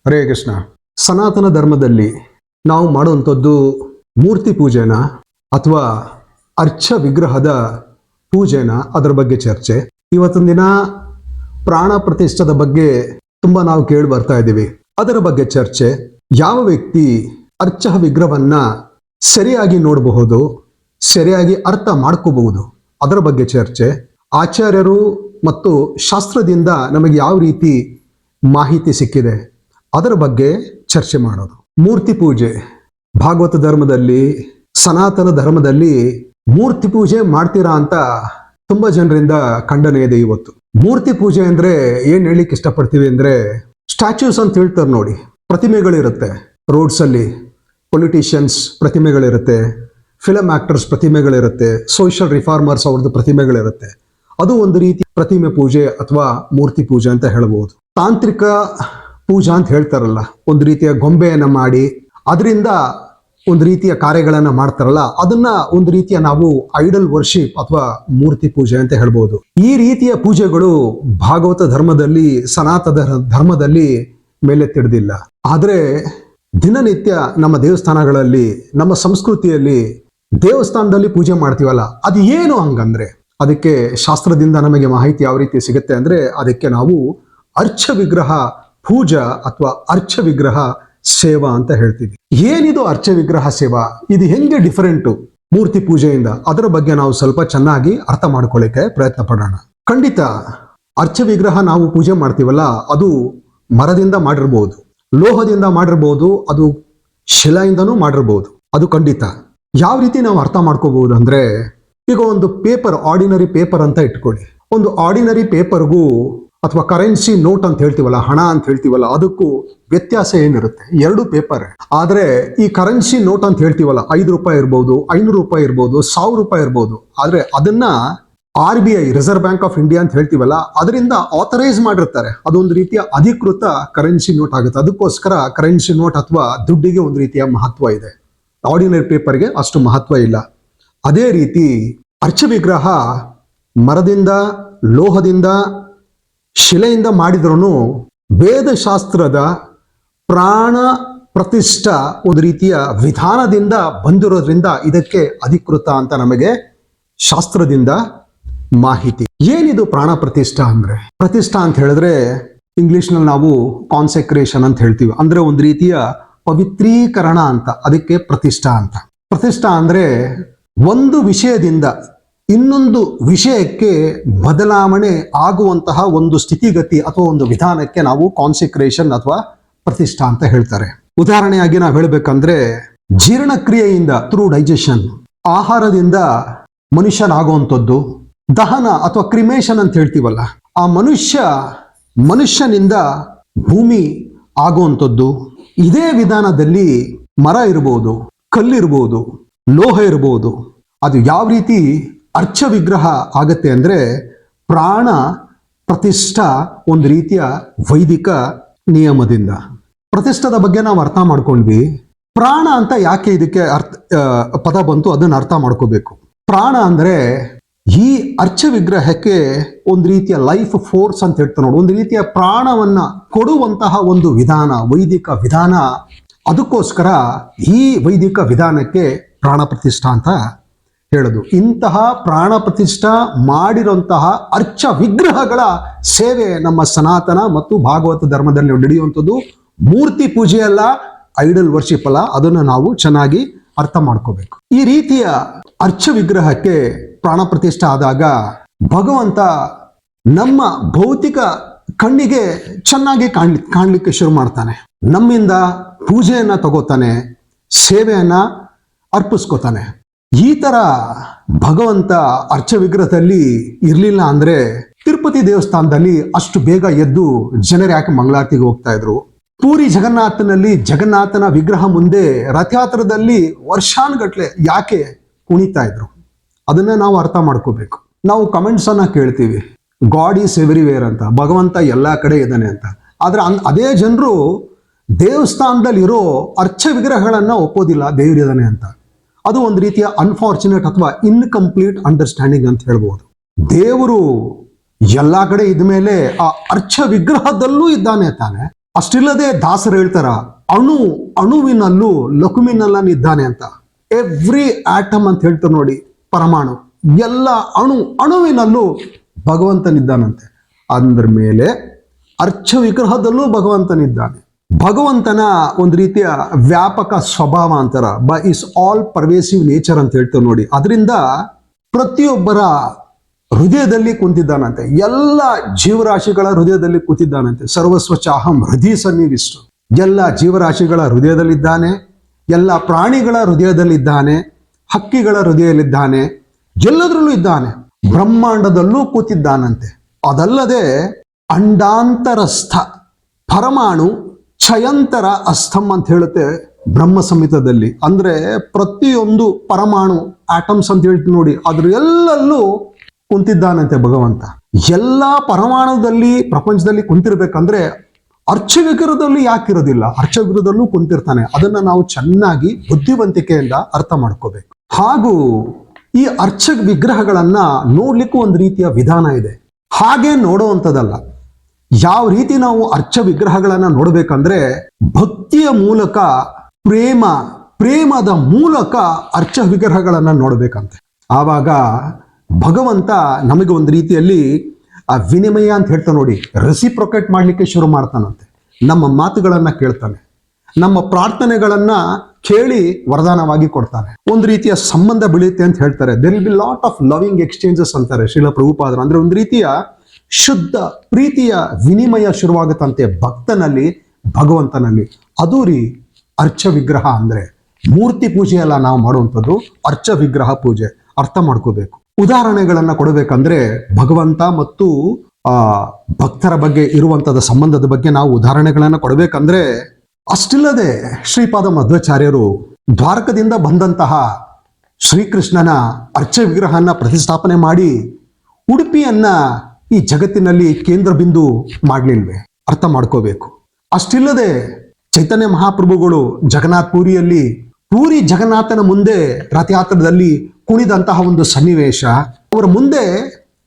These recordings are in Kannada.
ಹರೇ ಕೃಷ್ಣ. ಸನಾತನ ಧರ್ಮದಲ್ಲಿ ನಾವು ಮಾಡುವಂಥದ್ದು ಮೂರ್ತಿ ಪೂಜೆನ ಅಥವಾ ಅರ್ಚ ವಿಗ್ರಹದ ಪೂಜೆನ, ಅದರ ಬಗ್ಗೆ ಚರ್ಚೆ. ಇವತ್ತಿನ ದಿನ ಪ್ರಾಣ ಪ್ರತಿಷ್ಠದ ಬಗ್ಗೆ ತುಂಬ ನಾವು ಕೇಳಿ ಬರ್ತಾ ಇದ್ದೀವಿ. ಅದರ ಬಗ್ಗೆ ಚರ್ಚೆ. ಯಾವ ವ್ಯಕ್ತಿ ಅರ್ಚ ವಿಗ್ರಹವನ್ನ ಸರಿಯಾಗಿ ನೋಡಬಹುದು, ಸರಿಯಾಗಿ ಅರ್ಥ ಮಾಡ್ಕೋಬಹುದು, ಅದರ ಬಗ್ಗೆ ಚರ್ಚೆ. ಆಚಾರ್ಯರು ಮತ್ತು ಶಾಸ್ತ್ರದಿಂದ ನಮಗೆ ಯಾವ ರೀತಿ ಮಾಹಿತಿ ಸಿಕ್ಕಿದೆ ಅದರ ಬಗ್ಗೆ ಚರ್ಚೆ ಮಾಡೋದು. ಮೂರ್ತಿ ಪೂಜೆ ಭಾಗವತ ಧರ್ಮದಲ್ಲಿ, ಸನಾತನ ಧರ್ಮದಲ್ಲಿ ಮೂರ್ತಿ ಪೂಜೆ ಮಾಡ್ತೀರಾ ಅಂತ ತುಂಬಾ ಜನರಿಂದ ಖಂಡನೆ ಇದೆ. ಇವತ್ತು ಮೂರ್ತಿ ಪೂಜೆ ಅಂದ್ರೆ ಏನ್ ಹೇಳಿಕ್ ಇಷ್ಟಪಡ್ತೀವಿ ಅಂದ್ರೆ, ಸ್ಟ್ಯಾಚ್ಯೂಸ್ ಅಂತ ಹೇಳ್ತಾರೆ ನೋಡಿ, ಪ್ರತಿಮೆಗಳಿರುತ್ತೆ ರೋಡ್ಸ್ ಅಲ್ಲಿ, ಪೊಲಿಟಿಷಿಯನ್ಸ್ ಪ್ರತಿಮೆಗಳಿರುತ್ತೆ, ಫಿಲಮ್ ಆಕ್ಟರ್ಸ್ ಪ್ರತಿಮೆಗಳಿರುತ್ತೆ, ಸೋಷಿಯಲ್ ರಿಫಾರ್ಮರ್ಸ್ ಅವ್ರದ್ದು ಪ್ರತಿಮೆಗಳಿರುತ್ತೆ. ಅದು ಒಂದು ರೀತಿ ಪ್ರತಿಮೆ ಪೂಜೆ ಅಥವಾ ಮೂರ್ತಿ ಪೂಜೆ ಅಂತ ಹೇಳ್ಬೋದು. ತಾಂತ್ರಿಕ ಪೂಜಾ ಅಂತ ಹೇಳ್ತಾರಲ್ಲ, ಒಂದು ರೀತಿಯ ಗೊಂಬೆಯನ್ನ ಮಾಡಿ ಅದರಿಂದ ಒಂದು ರೀತಿಯ ಕಾರ್ಯಗಳನ್ನ ಮಾಡ್ತಾರಲ್ಲ, ಅದನ್ನ ಒಂದು ರೀತಿಯ ನಾವು ಐಡಲ್ ವರ್ಷಿಪ್ ಅಥವಾ ಮೂರ್ತಿ ಪೂಜೆ ಅಂತ ಹೇಳ್ಬೋದು. ಈ ರೀತಿಯ ಪೂಜೆಗಳು ಭಾಗವತ ಧರ್ಮದಲ್ಲಿ, ಸನಾತನ ಧರ್ಮದಲ್ಲಿ ಮೇಲೆತ್ತಿಡ್ದಿಲ್ಲ. ಆದ್ರೆ ದಿನನಿತ್ಯ ನಮ್ಮ ದೇವಸ್ಥಾನಗಳಲ್ಲಿ, ನಮ್ಮ ಸಂಸ್ಕೃತಿಯಲ್ಲಿ ದೇವಸ್ಥಾನದಲ್ಲಿ ಪೂಜೆ ಮಾಡ್ತೀವಲ್ಲ, ಅದು ಏನು ಹಂಗಂದ್ರೆ, ಅದಕ್ಕೆ ಶಾಸ್ತ್ರದಿಂದ ನಮಗೆ ಮಾಹಿತಿ ಯಾವ ರೀತಿ ಸಿಗುತ್ತೆ ಅಂದ್ರೆ, ಅದಕ್ಕೆ ನಾವು ಅರ್ಚ ವಿಗ್ರಹ ಪೂಜಾ ಅಥವಾ ಅರ್ಚ ವಿಗ್ರಹ ಸೇವಾ ಅಂತ ಹೇಳ್ತೀವಿ. ಏನಿದು ಅರ್ಚ ವಿಗ್ರಹ ಸೇವಾ? ಇದು ಹೆಂಗೆ ಡಿಫರೆಂಟು ಮೂರ್ತಿ ಪೂಜೆಯಿಂದ? ಅದರ ಬಗ್ಗೆ ನಾವು ಸ್ವಲ್ಪ ಚೆನ್ನಾಗಿ ಅರ್ಥ ಮಾಡ್ಕೊಳ್ಳಿಕ್ಕೆ ಪ್ರಯತ್ನ ಪಡೋಣ. ಖಂಡಿತ ಅರ್ಚ ವಿಗ್ರಹ ನಾವು ಪೂಜೆ ಮಾಡ್ತೀವಲ್ಲ, ಅದು ಮರದಿಂದ ಮಾಡಿರ್ಬೋದು, ಲೋಹದಿಂದ ಮಾಡಿರ್ಬೋದು, ಅದು ಶಿಲೆಯಿಂದನೂ ಮಾಡಿರ್ಬೋದು. ಅದು ಖಂಡಿತ. ಯಾವ ರೀತಿ ನಾವು ಅರ್ಥ ಮಾಡ್ಕೋಬಹುದು ಅಂದ್ರೆ, ಈಗ ಒಂದು ಪೇಪರ್, ಆರ್ಡಿನರಿ ಪೇಪರ್ ಅಂತ ಇಟ್ಕೊಳ್ಳಿ. ಒಂದು ಆರ್ಡಿನರಿ ಪೇಪರ್ಗೂ ಅಥವಾ ಕರೆನ್ಸಿ ನೋಟ್ ಅಂತ ಹೇಳ್ತೀವಲ್ಲ, ಹಣ ಅಂತ ಹೇಳ್ತೀವಲ್ಲ, ಅದಕ್ಕೂ ವ್ಯತ್ಯಾಸ ಏನಿರುತ್ತೆ? ಎರಡು ಪೇಪರ್. ಆದ್ರೆ ಈ ಕರೆನ್ಸಿ ನೋಟ್ ಅಂತ ಹೇಳ್ತೀವಲ್ಲ, 5 ರೂಪಾಯಿ ಇರ್ಬೋದು, 500 ರೂಪಾಯಿ ಇರ್ಬೋದು, 1000 ರೂಪಾಯಿ ಇರ್ಬೋದು. ಆದ್ರೆ ಅದನ್ನ RBI, reserve bank of India ಅಂತ ಹೇಳ್ತೀವಲ್ಲ, ಅದರಿಂದ ಆಥರೈಸ್ ಮಾಡಿರ್ತಾರೆ. ಅದೊಂದು ರೀತಿಯ ಅಧಿಕೃತ ಕರೆನ್ಸಿ ನೋಟ್ ಆಗುತ್ತೆ. ಅದಕ್ಕೋಸ್ಕರ ಕರೆನ್ಸಿ ನೋಟ್ ಅಥವಾ ದುಡ್ಡಿಗೆ ಒಂದು ರೀತಿಯ ಮಹತ್ವ ಇದೆ. ಆರ್ಡಿನರಿ ಪೇಪರ್ಗೆ ಅಷ್ಟು ಮಹತ್ವ ಇಲ್ಲ. ಅದೇ ರೀತಿ ಅರ್ಚ ವಿಗ್ರಹ ಮರದಿಂದ, ಲೋಹದಿಂದ, ಶಿಲೆಯಿಂದ ಮಾಡಿದ್ರೂ ವೇದಶಾಸ್ತ್ರದ ಪ್ರಾಣ ಪ್ರತಿಷ್ಠಾ ಒಂದು ರೀತಿಯ ವಿಧಾನದಿಂದ ಬಂದಿರೋದ್ರಿಂದ ಇದಕ್ಕೆ ಅಧಿಕೃತ ಅಂತ ನಮಗೆ ಶಾಸ್ತ್ರದಿಂದ ಮಾಹಿತಿ. ಏನಿದು ಪ್ರಾಣ ಪ್ರತಿಷ್ಠಾ ಅಂದ್ರೆ? ಪ್ರತಿಷ್ಠಾ ಅಂತ ಹೇಳಿದ್ರೆ ಇಂಗ್ಲಿಷ್ನಲ್ಲಿ ನಾವು ಕಾನ್ಸೆಕ್ರೇಷನ್ ಅಂತ ಹೇಳ್ತೀವಿ. ಅಂದ್ರೆ ಒಂದು ರೀತಿಯ ಪವಿತ್ರೀಕರಣ ಅಂತ, ಅದಕ್ಕೆ ಪ್ರತಿಷ್ಠಾ ಅಂತ. ಪ್ರತಿಷ್ಠಾ ಅಂದ್ರೆ ಒಂದು ವಿಷಯದಿಂದ ಇನ್ನೊಂದು ವಿಷಯಕ್ಕೆ ಬದಲಾವಣೆ ಆಗುವಂತಹ ಒಂದು ಸ್ಥಿತಿಗತಿ ಅಥವಾ ಒಂದು ವಿಧಾನಕ್ಕೆ ನಾವು ಕಾನ್ಸೆಕ್ರೇಷನ್ ಅಥವಾ ಪ್ರತಿಷ್ಠಾ ಅಂತ ಹೇಳ್ತಾರೆ. ಉದಾಹರಣೆಯಾಗಿ ನಾವು ಹೇಳ್ಬೇಕಂದ್ರೆ, ಜೀರ್ಣಕ್ರಿಯೆಯಿಂದ, ಥ್ರೂ ಡೈಜೆಷನ್, ಆಹಾರದಿಂದ ಮನುಷ್ಯನಾಗುವಂಥದ್ದು, ದಹನ ಅಥವಾ ಕ್ರಿಮೇಷನ್ ಅಂತ ಹೇಳ್ತೀವಲ್ಲ, ಆ ಮನುಷ್ಯನಿಂದ ಭೂಮಿ ಆಗುವಂಥದ್ದು. ಇದೇ ವಿಧಾನದಲ್ಲಿ ಮರ ಇರ್ಬೋದು, ಕಲ್ಲಿರ್ಬೋದು, ಲೋಹ ಇರ್ಬೋದು. ಅದು ಯಾವ ರೀತಿ ಅರ್ಚ ವಿಗ್ರಹ ಆಗತ್ತೆ ಅಂದ್ರೆ, ಪ್ರಾಣ ಪ್ರತಿಷ್ಠಾ ಒಂದು ರೀತಿಯ ವೈದಿಕ ನಿಯಮದಿಂದ. ಪ್ರತಿಷ್ಠದ ಬಗ್ಗೆ ನಾವು ಅರ್ಥ ಮಾಡ್ಕೊಂಡ್ವಿ. ಪ್ರಾಣ ಅಂತ ಯಾಕೆ ಇದಕ್ಕೆ ಪದ ಬಂತು, ಅದನ್ನ ಅರ್ಥ ಮಾಡ್ಕೋಬೇಕು. ಪ್ರಾಣ ಅಂದ್ರೆ ಈ ಅರ್ಚ ವಿಗ್ರಹಕ್ಕೆ ಒಂದು ರೀತಿಯ ಲೈಫ್ ಫೋರ್ಸ್ ಅಂತ ಹೇಳ್ತಾರೆ ನೋಡಿ, ಒಂದು ರೀತಿಯ ಪ್ರಾಣವನ್ನ ಕೊಡುವಂತಹ ಒಂದು ವಿಧಾನ, ವೈದಿಕ ವಿಧಾನ. ಅದಕ್ಕೋಸ್ಕರ ಈ ವೈದಿಕ ವಿಧಾನಕ್ಕೆ ಪ್ರಾಣ ಪ್ರತಿಷ್ಠಾ ಅಂತ ಹೇಳುದು. ಇಂತಹ ಪ್ರಾಣ ಪ್ರತಿಷ್ಠಾ ಮಾಡಿರುವಂತಹ ಅರ್ಚ ವಿಗ್ರಹಗಳ ಸೇವೆ ನಮ್ಮ ಸನಾತನ ಮತ್ತು ಭಾಗವತ ಧರ್ಮದಲ್ಲಿ ನಡೆಯುವಂಥದ್ದು. ಮೂರ್ತಿ ಪೂಜೆ ಅಲ್ಲ, ಐಡಲ್ ವರ್ಷಿಪ್ ಅಲ್ಲ. ಅದನ್ನು ನಾವು ಚೆನ್ನಾಗಿ ಅರ್ಥ ಮಾಡ್ಕೋಬೇಕು. ಈ ರೀತಿಯ ಅರ್ಚ ವಿಗ್ರಹಕ್ಕೆ ಪ್ರಾಣ ಪ್ರತಿಷ್ಠೆ ಆದಾಗ ಭಗವಂತ ನಮ್ಮ ಭೌತಿಕ ಕಣ್ಣಿಗೆ ಚೆನ್ನಾಗಿ ಕಾಣ್ಲಿಕ್ಕೆ ಶುರು ಮಾಡ್ತಾನೆ. ನಮ್ಮಿಂದ ಪೂಜೆಯನ್ನ ತಗೋತಾನೆ, ಸೇವೆಯನ್ನ ಅರ್ಪಿಸ್ಕೋತಾನೆ. ಈ ತರ ಭಗವಂತ ಅರ್ಚ ವಿಗ್ರಹದಲ್ಲಿ ಇರ್ಲಿಲ್ಲ ಅಂದ್ರೆ, ತಿರುಪತಿ ದೇವಸ್ಥಾನದಲ್ಲಿ ಅಷ್ಟು ಬೇಗ ಎದ್ದು ಜನರು ಯಾಕೆ ಮಂಗಳಾರತಿಗೆ ಹೋಗ್ತಾ ಇದ್ರು? ಪೂರಿ ಜಗನ್ನಾಥನಲ್ಲಿ ಜಗನ್ನಾಥನ ವಿಗ್ರಹ ಮುಂದೆ ರಥಯಾತ್ರದಲ್ಲಿ ವರ್ಷಾನುಗಟ್ಲೆ ಯಾಕೆ ಕುಣಿತಾ ಇದ್ರು? ಅದನ್ನ ನಾವು ಅರ್ಥ ಮಾಡ್ಕೋಬೇಕು. ನಾವು ಕಮೆಂಟ್ಸ್ ಅನ್ನ ಕೇಳ್ತೀವಿ, ಗಾಡ್ ಈಸ್ ಎವ್ರಿವೇರ್ ಅಂತ, ಭಗವಂತ ಎಲ್ಲಾ ಕಡೆ ಇದ್ದಾನೆ ಅಂತ. ಆದ್ರೆ ಅದೇ ಜನರು ದೇವಸ್ಥಾನದಲ್ಲಿರೋ ಅರ್ಚ ವಿಗ್ರಹಗಳನ್ನ ಒಪ್ಪೋದಿಲ್ಲ ದೇವರಿದ್ದಾನೆ ಅಂತ. ಅದು ಒಂದು ರೀತಿಯ ಅನ್ಫಾರ್ಚುನೇಟ್ ಅಥವಾ ಇನ್ಕಂಪ್ಲೀಟ್ ಅಂಡರ್ಸ್ಟ್ಯಾಂಡಿಂಗ್ ಅಂತ ಹೇಳ್ಬೋದು. ದೇವರು ಎಲ್ಲಾ ಕಡೆ ಇದ್ಮೇಲೆ ಆ ಅರ್ಚ ವಿಗ್ರಹದಲ್ಲೂ ಇದ್ದಾನೆ ತಾನೆ. ಅಷ್ಟಿಲ್ಲದೆ ದಾಸರು ಹೇಳ್ತಾರ, ಅಣು ಅಣುವಿನಲ್ಲೂ ಲಘುವಿನಲ್ಲಿದ್ದಾನೆ ಅಂತ. ಎವ್ರಿ ಆಟಮ್ ಅಂತ ಹೇಳ್ತಾರೆ ನೋಡಿ, ಪರಮಾಣು, ಎಲ್ಲ ಅಣುವಿನಲ್ಲೂ ಭಗವಂತನಿದ್ದಾನಂತೆ. ಅಂದ್ರ ಮೇಲೆ ಅರ್ಚ ವಿಗ್ರಹದಲ್ಲೂ ಭಗವಂತನಿದ್ದಾನೆ. ಭಗವಂತನ ಒಂದು ರೀತಿಯ ವ್ಯಾಪಕ ಸ್ವಭಾವ ಅಂತಾರ, by is all pervasive nature ಅಂತ ಹೇಳ್ತೇವೆ ನೋಡಿ. ಅದರಿಂದ ಪ್ರತಿಯೊಬ್ಬರ ಹೃದಯದಲ್ಲಿ ಕುಂತಿದ್ದಾನಂತೆ, ಎಲ್ಲ ಜೀವರಾಶಿಗಳ ಹೃದಯದಲ್ಲಿ ಕೂತಿದ್ದಾನಂತೆ. ಸರ್ವಸ್ವ ಚಾಹಂ ಹೃದಯ ಸನ್ನಿವಿಷ್ಟು, ಎಲ್ಲ ಜೀವರಾಶಿಗಳ ಹೃದಯದಲ್ಲಿದ್ದಾನೆ, ಎಲ್ಲ ಪ್ರಾಣಿಗಳ ಹೃದಯದಲ್ಲಿದ್ದಾನೆ, ಹಕ್ಕಿಗಳ ಹೃದಯದಲ್ಲಿದ್ದಾನೆ, ಎಲ್ಲದರಲ್ಲೂ ಇದ್ದಾನೆ. ಬ್ರಹ್ಮಾಂಡದಲ್ಲೂ ಕೂತಿದ್ದಾನಂತೆ. ಅದಲ್ಲದೆ ಅಂಡಾಂತರಸ್ಥ ಪರಮಾಣು ಛಯಂತರ ಅಸ್ಥಂ ಅಂತ ಹೇಳುತ್ತೆ ಬ್ರಹ್ಮ ಸಂಹಿತದಲ್ಲಿ. ಅಂದ್ರೆ ಪ್ರತಿಯೊಂದು ಪರಮಾಣು ಆಟಮ್ಸ್ ಅಂತ ಹೇಳ್ತೀವಿ ನೋಡಿ, ಅದ್ರ ಎಲ್ಲಲ್ಲೂ ಕುಂತಿದ್ದಾನಂತೆ ಭಗವಂತ. ಎಲ್ಲಾ ಪರಮಾಣುದಲ್ಲಿ ಪ್ರಪಂಚದಲ್ಲಿ ಕುಂತಿರ್ಬೇಕಂದ್ರೆ ಅರ್ಚವಿಗ್ರಹದಲ್ಲಿ ಯಾಕಿರೋದಿಲ್ಲ? ಅರ್ಚವಿಗ್ರಹದಲ್ಲೂ ಕುಂತಿರ್ತಾನೆ. ಅದನ್ನ ನಾವು ಚೆನ್ನಾಗಿ ಬುದ್ಧಿವಂತಿಕೆಯಿಂದ ಅರ್ಥ ಮಾಡ್ಕೋಬೇಕು. ಹಾಗೂ ಈ ಅರ್ಚ ವಿಗ್ರಹಗಳನ್ನ ನೋಡ್ಲಿಕ್ಕೂ ಒಂದು ರೀತಿಯ ವಿಧಾನ ಇದೆ. ಹಾಗೆ ನೋಡುವಂಥದ್ದಲ್ಲ. ಯಾವ ರೀತಿ ನಾವು ಅರ್ಚ ವಿಗ್ರಹಗಳನ್ನ ನೋಡ್ಬೇಕಂದ್ರೆ ಭಕ್ತಿಯ ಮೂಲಕ, ಪ್ರೇಮದ ಮೂಲಕ ಅರ್ಚ ವಿಗ್ರಹಗಳನ್ನ ನೋಡ್ಬೇಕಂತೆ. ಆವಾಗ ಭಗವಂತ ನಮಗೆ ಒಂದು ರೀತಿಯಲ್ಲಿ ಆ ವಿನಿಮಯ ಅಂತ ಹೇಳ್ತಾನೆ ನೋಡಿ, ರೆಸಿಪ್ರೊಕೇಟ್ ಮಾಡ್ಲಿಕ್ಕೆ ಶುರು ಮಾಡ್ತಾನಂತೆ. ನಮ್ಮ ಮಾತುಗಳನ್ನ ಕೇಳ್ತಾನೆ, ನಮ್ಮ ಪ್ರಾರ್ಥನೆಗಳನ್ನ ಕೇಳಿ ವರದಾನವಾಗಿ ಕೊಡ್ತಾನೆ. ಒಂದು ರೀತಿಯ ಸಂಬಂಧ ಬೆಳೆಯುತ್ತೆ ಅಂತ ಹೇಳ್ತಾರೆ. There will be lot of loving exchanges ಅಂತಾರೆ ಶ್ರೀಲ ಪ್ರಭುಪಾದರು. ಅಂದ್ರೆ ಒಂದು ರೀತಿಯ ಶುದ್ಧ ಪ್ರೀತಿಯ ವಿನಿಮಯ ಶುರುವಾಗುತ್ತಂತೆ ಭಕ್ತನಲ್ಲಿ, ಭಗವಂತನಲ್ಲಿ. ಅದು ರೀ ಅರ್ಚ ವಿಗ್ರಹ ಅಂದ್ರೆ. ಮೂರ್ತಿ ಪೂಜೆ ಎಲ್ಲ ನಾವು ಮಾಡುವಂಥದ್ದು ಅರ್ಚ ವಿಗ್ರಹ ಪೂಜೆ. ಅರ್ಥ ಮಾಡ್ಕೋಬೇಕು. ಉದಾಹರಣೆಗಳನ್ನ ಕೊಡಬೇಕಂದ್ರೆ ಭಗವಂತ ಮತ್ತು ಭಕ್ತರ ಬಗ್ಗೆ ಇರುವಂತದ ಸಂಬಂಧದ ಬಗ್ಗೆ ನಾವು ಉದಾಹರಣೆಗಳನ್ನ ಕೊಡಬೇಕಂದ್ರೆ, ಅಷ್ಟಿಲ್ಲದೆ ಶ್ರೀಪಾದ ಮಧ್ವಾಚಾರ್ಯರು ದ್ವಾರಕದಿಂದ ಬಂದಂತಹ ಶ್ರೀಕೃಷ್ಣನ ಅರ್ಚ ವಿಗ್ರಹನ ಪ್ರತಿಷ್ಠಾಪನೆ ಮಾಡಿ ಉಡುಪಿಯನ್ನ ಈ ಜಗತ್ತಿನಲ್ಲಿ ಕೇಂದ್ರ ಬಿಂದು ಮಾಡ್ಲಿಲ್ವೇ? ಅರ್ಥ ಮಾಡ್ಕೋಬೇಕು. ಅಷ್ಟಿಲ್ಲದೆ ಚೈತನ್ಯ ಮಹಾಪ್ರಭುಗಳು ಜಗನ್ನಾಥ ಪೂರಿ ಜಗನ್ನಾಥನ ಮುಂದೆ ರಥಯಾತ್ರದಲ್ಲಿ ಕುಣಿದಂತಹ ಒಂದು ಸನ್ನಿವೇಶ ಅವರ ಮುಂದೆ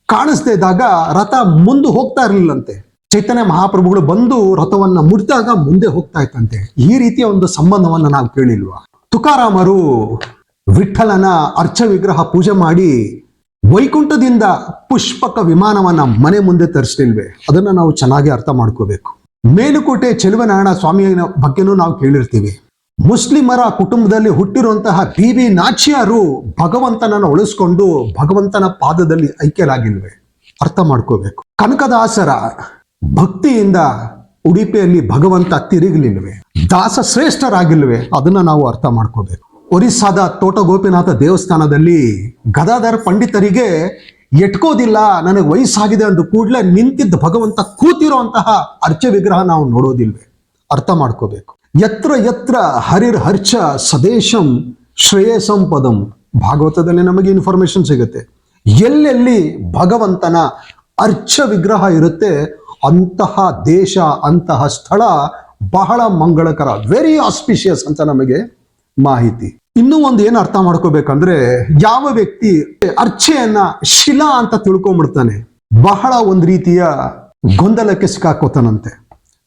ಕಾಣಿಸದೇ ಇದ್ದಾಗ ರಥ ಮುಂದೆ ಹೋಗ್ತಾ ಇರಲಿಲ್ಲಂತೆ. ಚೈತನ್ಯ ಮಹಾಪ್ರಭುಗಳು ಬಂದು ರಥವನ್ನ ಮುರಿದಾಗ ಮುಂದೆ ಹೋಗ್ತಾ ಇತ್ತಂತೆ. ಈ ರೀತಿಯ ಒಂದು ಸಂಬಂಧವನ್ನ ನಾವು ಕೇಳಿಲ್ವಾ? ತುಕಾರಾಮರು ವಿಠಲನ ಅರ್ಚ ವಿಗ್ರಹ ಪೂಜೆ ಮಾಡಿ ವೈಕುಂಠದಿಂದ ಪುಷ್ಪಕ ವಿಮಾನವನ್ನ ಮನೆ ಮುಂದೆ ತರಿಸಲಿಲ್ವೇ? ಅದನ್ನ ನಾವು ಚೆನ್ನಾಗಿ ಅರ್ಥ ಮಾಡ್ಕೋಬೇಕು. ಮೇಲುಕೋಟೆ ಚೆಲುವನಾರಾಯಣ ಸ್ವಾಮಿಯ ಬಗ್ಗೆನೂ ನಾವು ಕೇಳಿರ್ತೀವಿ. ಮುಸ್ಲಿಮರ ಕುಟುಂಬದಲ್ಲಿ ಹುಟ್ಟಿರುವಂತಹ ಬಿ ನಾಚ್ಯಾರು ಭಗವಂತನನ್ನು ಉಳಿಸ್ಕೊಂಡು ಭಗವಂತನ ಪಾದದಲ್ಲಿ ಐಕ್ಯರಾಗಿಲ್ವೇ? ಅರ್ಥ ಮಾಡ್ಕೋಬೇಕು. ಕನಕದಾಸರ ಭಕ್ತಿಯಿಂದ ಉಡುಪಿಯಲ್ಲಿ ಭಗವಂತ ತಿರುಗಲಿಲ್ವೇ? ದಾಸ ಶ್ರೇಷ್ಠರಾಗಿಲ್ವೇ? ಅದನ್ನ ನಾವು ಅರ್ಥ ಮಾಡ್ಕೋಬೇಕು. ಒರಿಸ್ಸಾದ ತೋಟ ಗೋಪಿನಾಥ ದೇವಸ್ಥಾನದಲ್ಲಿ ಗದಾಧರ ಪಂಡಿತರಿಗೆ ಎಟ್ಕೋದಿಲ್ಲ, ನನಗೆ ವಯಸ್ಸಾಗಿದೆ ಅಂದ ಕೂಡಲೇ ನಿಂತಿದ್ದ ಭಗವಂತ ಕೂತಿರುವಂತಹ ಅರ್ಚ ವಿಗ್ರಹ ನಾವು ನೋಡೋದಿಲ್ವೇ? ಅರ್ಥ ಮಾಡ್ಕೋಬೇಕು. ಯತ್ರ ಯತ್ರ ಹರಿರ್ ಹರ್ಚ ಸದೇಶಂ ಶ್ರೇಯಸಂ ಪದಂ. ಭಾಗವತದಲ್ಲಿ ನಮಗೆ ಇನ್ಫಾರ್ಮೇಶನ್ ಸಿಗುತ್ತೆ. ಎಲ್ಲೆಲ್ಲಿ ಭಗವಂತನ ಅರ್ಚ ವಿಗ್ರಹ ಇರುತ್ತೆ ಅಂತಹ ದೇಶ, ಅಂತಹ ಸ್ಥಳ ಬಹಳ ಮಂಗಳಕರ, ವೆರಿ ಆಸ್ಪಿಷಿಯಸ್ ಅಂತ ನಮಗೆ ಮಾಹಿತಿ. ಇನ್ನೂ ಒಂದು ಏನು ಅರ್ಥ ಮಾಡ್ಕೋಬೇಕಂದ್ರೆ, ಯಾವ ವ್ಯಕ್ತಿ ಅರ್ಚೆಯನ್ನ ಶಿಲಾ ಅಂತ ತಿಳ್ಕೊಂಡ್ಬಿಡ್ತಾನೆ ಬಹಳ ಒಂದು ರೀತಿಯ ಗೊಂದಲಕ್ಕೆ ಸಿಕ್ಕಾಕೋತಾನಂತೆ.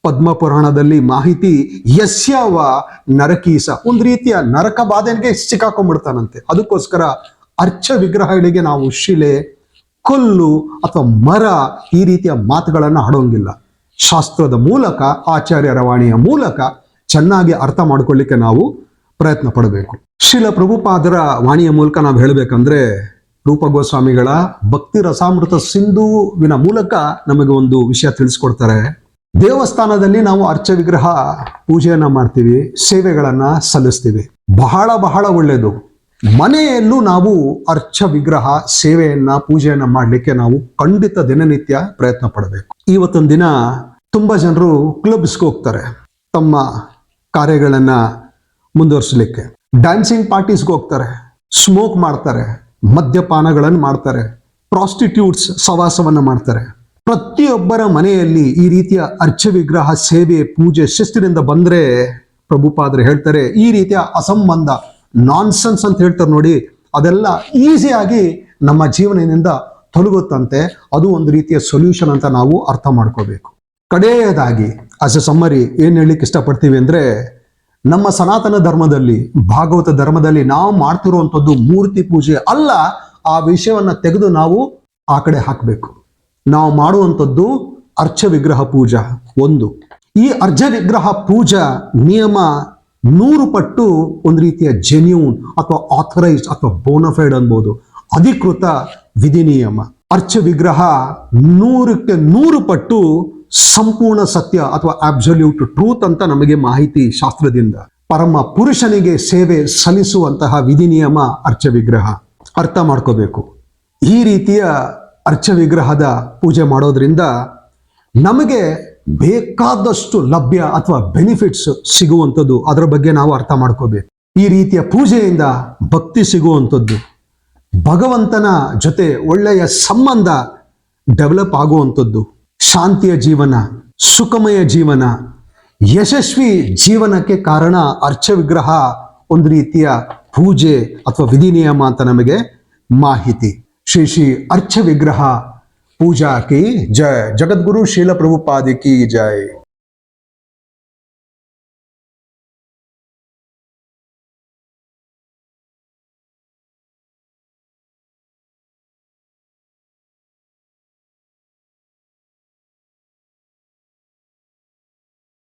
ಪದ್ಮ ಪುರಾಣದಲ್ಲಿ ಮಾಹಿತಿ ಯಸ್ಯವ ನರಕೀಸ, ಒಂದು ರೀತಿಯ ನರಕ ಬಾಧೆಗೆ ಸಿಕ್ಕಾಕೊಂಡ್ಬಿಡ್ತಾನಂತೆ. ಅದಕ್ಕೋಸ್ಕರ ಅರ್ಚ ವಿಗ್ರಹಗಳಿಗೆ ನಾವು ಶಿಲೆ, ಕಲ್ಲು ಅಥವಾ ಮರ ಈ ರೀತಿಯ ಮಾತುಗಳನ್ನು ಆಡೋಂಗಿಲ್ಲ. ಶಾಸ್ತ್ರದ ಮೂಲಕ, ಆಚಾರ್ಯರ ವಾಣಿಯ ಮೂಲಕ ಚೆನ್ನಾಗಿ ಅರ್ಥ ಮಾಡ್ಕೊಳ್ಳಿಕ್ಕೆ ನಾವು ಪ್ರಯತ್ನ ಪಡಬೇಕು. ಶ್ರೀಲ ಪ್ರಭುಪಾದರ ವಾಣಿಯ ಮೂಲಕ ನಾವು ಹೇಳಬೇಕಂದ್ರೆ, ರೂಪ ಗೋಸ್ವಾಮಿಗಳ ಭಕ್ತಿ ರಸಾಮೃತ ಸಿಂಧುವಿನ ಮೂಲಕ ನಮಗೆ ಒಂದು ವಿಷಯ ತಿಳಿಸ್ಕೊಡ್ತಾರೆ. ದೇವಸ್ಥಾನದಲ್ಲಿ ನಾವು ಅರ್ಚ ವಿಗ್ರಹ ಪೂಜೆಯನ್ನ ಮಾಡ್ತೀವಿ, ಸೇವೆಗಳನ್ನ ಸಲ್ಲಿಸ್ತೀವಿ, ಬಹಳ ಬಹಳ ಒಳ್ಳೆಯದು. ಮನೆಯಲ್ಲೂ ನಾವು ಅರ್ಚ ವಿಗ್ರಹ ಸೇವೆಯನ್ನ, ಪೂಜೆಯನ್ನ ಮಾಡಲಿಕ್ಕೆ ನಾವು ಖಂಡಿತ ದಿನನಿತ್ಯ ಪ್ರಯತ್ನ ಪಡಬೇಕು. ಇವತ್ತೊಂದು ದಿನ ತುಂಬಾ ಜನರು ಕ್ಲಬ್ಸ್ಗೆ ಹೋಗ್ತಾರೆ ತಮ್ಮ ಕಾರ್ಯಗಳನ್ನ ಮುಂದುವರಿಸಲಿಕ್ಕೆ, ಡ್ಯಾನ್ಸಿಂಗ್ ಪಾರ್ಟೀಸ್ಗೆ ಹೋಗ್ತಾರೆ, ಸ್ಮೋಕ್ ಮಾಡ್ತಾರೆ, ಮದ್ಯಪಾನಗಳನ್ನು ಮಾಡ್ತಾರೆ, ಪ್ರಾಸ್ಟಿಟ್ಯೂಟ್ಸ್ ಸವಾಸವನ್ನ ಮಾಡ್ತಾರೆ. ಪ್ರತಿಯೊಬ್ಬರ ಮನೆಯಲ್ಲಿ ಈ ರೀತಿಯ ಅರ್ಚ ವಿಗ್ರಹ ಸೇವೆ, ಪೂಜೆ ಶಿಸ್ತಿನಿಂದ ಬಂದ್ರೆ ಪ್ರಭುಪಾದರು ಹೇಳ್ತಾರೆ, ಈ ರೀತಿಯ ಅಸಂಬಂಧ ನಾನ್ಸೆನ್ಸ್ ಅಂತ ಹೇಳ್ತಾರೆ ನೋಡಿ, ಅದೆಲ್ಲ ಈಸಿಯಾಗಿ ನಮ್ಮ ಜೀವನದಿಂದ ತೊಲಗುತ್ತಂತೆ. ಅದು ಒಂದು ರೀತಿಯ ಸೊಲ್ಯೂಷನ್ ಅಂತ ನಾವು ಅರ್ಥ ಮಾಡ್ಕೋಬೇಕು. ಕಡೆಯದಾಗಿ ಆಸ್ ಎ ಸಮ್ಮರಿ ಏನ್ ಹೇಳಲಿಕ್ಕೆ ಇಷ್ಟಪಡ್ತೀವಿ ಅಂದ್ರೆ, ನಮ್ಮ ಸನಾತನ ಧರ್ಮದಲ್ಲಿ, ಭಾಗವತ ಧರ್ಮದಲ್ಲಿ ನಾವು ಮಾಡ್ತಿರುವಂಥದ್ದು ಮೂರ್ತಿ ಪೂಜೆ ಅಲ್ಲ. ಆ ವಿಷಯವನ್ನ ತೆಗೆದು ನಾವು ಆ ಕಡೆ ಹಾಕಬೇಕು. ನಾವು ಮಾಡುವಂಥದ್ದು ಅರ್ಚ ವಿಗ್ರಹ ಪೂಜಾ. ಒಂದು, ಈ ಅರ್ಚ ವಿಗ್ರಹ ಪೂಜಾ ನಿಯಮ 100 ಪಟ್ಟು ಒಂದು ರೀತಿಯ ಜೆನ್ಯೂನ್ ಅಥವಾ ಆಥರೈಸ್ ಅಥವಾ ಬೋನಫೈಡ್ ಅನ್ಬೋದು, ಅಧಿಕೃತ ವಿಧಿ ನಿಯಮ. ಅರ್ಚ ವಿಗ್ರಹ 100ಕ್ಕೆ 100 ಪಟ್ಟು ಸಂಪೂರ್ಣ ಸತ್ಯ ಅಥವಾ ಅಬ್ಸಲ್ಯೂಟ್ ಟ್ರೂತ್ ಅಂತ ನಮಗೆ ಮಾಹಿತಿ ಶಾಸ್ತ್ರದಿಂದ. ಪರಮ ಪುರುಷನಿಗೆ ಸೇವೆ ಸಲ್ಲಿಸುವಂತಹ ವಿಧಿ ನಿಯಮ ಅರ್ಚ ವಿಗ್ರಹ. ಅರ್ಥ ಮಾಡ್ಕೋಬೇಕು. ಈ ರೀತಿಯ ಅರ್ಚ ವಿಗ್ರಹದ ಪೂಜೆ ಮಾಡೋದ್ರಿಂದ ನಮಗೆ ಬೇಕಾದಷ್ಟು ಲಭ್ಯ ಅಥವಾ ಬೆನಿಫಿಟ್ಸ್ ಸಿಗುವಂಥದ್ದು, ಅದರ ಬಗ್ಗೆ ನಾವು ಅರ್ಥ ಮಾಡ್ಕೋಬೇಕು. ಈ ರೀತಿಯ ಪೂಜೆಯಿಂದ ಭಕ್ತಿ ಸಿಗುವಂಥದ್ದು, ಭಗವಂತನ ಜೊತೆ ಒಳ್ಳೆಯ ಸಂಬಂಧ ಡೆವಲಪ್ ಆಗುವಂಥದ್ದು, ಶಾಂತಿಯ ಜೀವನ, ಸುಖಮಯ ಜೀವನ, ಯಶಸ್ವಿ ಜೀವನಕ್ಕೆ ಕಾರಣ ಅರ್ಚ ವಿಗ್ರಹ ಒಂದು ರೀತಿಯ ಪೂಜೆ ಅಥವಾ ವಿಧಿ ನಿಯಮ ಅಂತ ನಮಗೆ ಮಾಹಿತಿ. ಶ್ರೀ ಶ್ರೀ ಅರ್ಚ ವಿಗ್ರಹ पूजा की जय। जगतगुरु शील प्रभुपाद की जय।